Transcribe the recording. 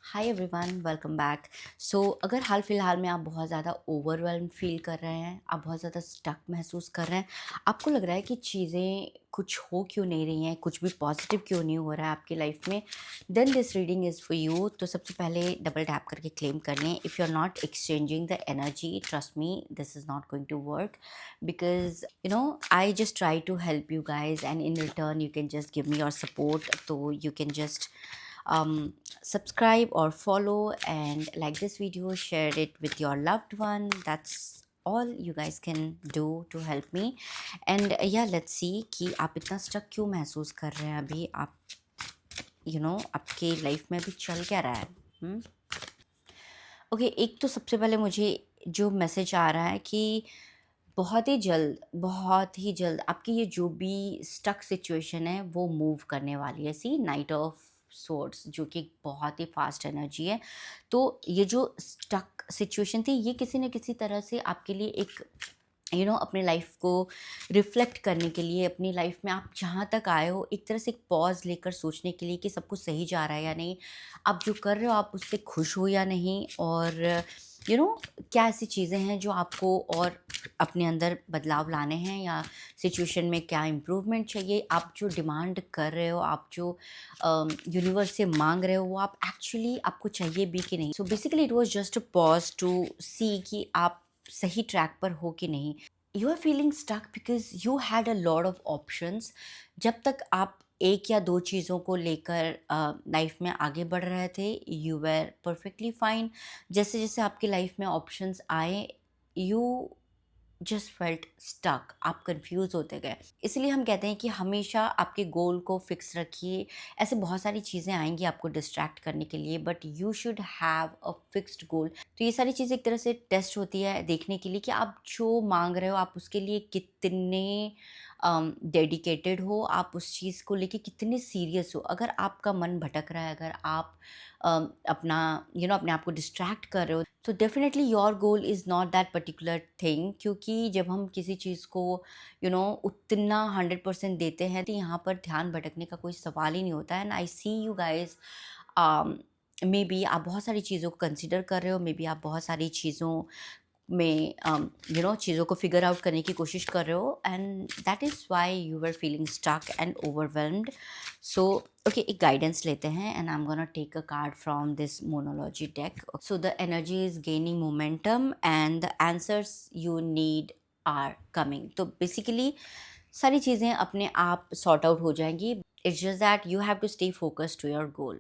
हाय everyone, welcome back. So अगर हाल फिलहाल में आप बहुत ज़्यादा ओवरवेल्म फील कर रहे हैं, आप बहुत ज़्यादा स्टक महसूस कर रहे हैं, आपको लग रहा है कि चीज़ें कुछ हो क्यों नहीं रही हैं, कुछ भी पॉजिटिव क्यों नहीं हो रहा है आपकी लाइफ में, then this reading is for you. तो सबसे पहले डबल टैप करके क्लेम कर लें। If you are not exchanging the energy, trust me, this is not going to work, because I just try to help you guys, and in return you can just give me your support. So you can just subscribe or follow and like this video, share it with your loved one. That's all you guys can do to help me. And yeah, let's see कि आप इतना stuck क्यों महसूस कर रहे हैं अभी। आप आपके लाइफ में अभी चल क्या रहा है? ओके, एक तो सबसे पहले मुझे जो मैसेज आ रहा है कि बहुत ही जल्द आपकी ये जो भी स्टक सिचुएशन है वो मूव करने वाली है। सी नाइट ऑफ सोर्ड्स, जो कि एक बहुत ही फास्ट एनर्जी है। तो ये जो स्टक सिचुएशन थी, ये किसी न किसी तरह से आपके लिए एक अपने लाइफ को रिफ्लेक्ट करने के लिए, अपनी लाइफ में आप जहाँ तक आए हो, एक तरह से एक पॉज लेकर सोचने के लिए कि सब कुछ सही जा रहा है या नहीं, आप जो कर रहे हो आप उससे खुश हो या नहीं, और क्या ऐसी चीज़ें हैं जो आपको और अपने अंदर बदलाव लाने हैं, या सिचुएशन में क्या इम्प्रूवमेंट चाहिए, आप जो डिमांड कर रहे हो, आप जो यूनिवर्स से मांग रहे हो, वो आप एक्चुअली आपको चाहिए भी कि नहीं। So basically it was just a pause to see कि आप सही ट्रैक पर हो कि नहीं। You are feeling stuck because you had a lot of options. जब तक आप एक या दो चीज़ों को लेकर लाइफ में आगे बढ़ रहे थे, यू वेर परफेक्टली फाइन। जैसे जैसे आपकी लाइफ में ऑप्शंस आए, यू जस्ट फेल्ट स्टक, आप कंफ्यूज होते गए। इसलिए हम कहते हैं कि हमेशा आपके गोल को फिक्स रखिए। ऐसे बहुत सारी चीज़ें आएंगी आपको डिस्ट्रैक्ट करने के लिए, but you should have a fixed goal. तो ये सारी चीज़ें एक तरह से टेस्ट होती है देखने के लिए कि आप जो मांग रहे हो, आप उसके लिए कितने डेडिकेटेड हो, आप उस चीज़ को लेके कितने सीरियस हो। अगर आपका मन भटक रहा है, अगर आप अपना अपने आप को डिस्ट्रैक्ट कर रहे हो, तो definitely your goal is not that particular thing. क्योंकि जब हम किसी चीज़ को उतना 100% देते हैं, तो यहाँ पर ध्यान भटकने का कोई सवाल ही नहीं होता है। And I see you guys, maybe आप बहुत सारी चीज़ों को कंसिडर कर रहे हो, मे बी आप बहुत सारी चीज़ों में चीज़ों को फिगर आउट करने की कोशिश कर रहे हो, and that is why you are feeling stuck and overwhelmed. So okay, एक गाइडेंस लेते हैं, and I am gonna take a card from this monology deck. So the energy is gaining momentum and the answers you need are coming. तो basically सारी चीज़ें अपने आप sort out हो जाएंगी। It's just that you have to stay focused to your goal.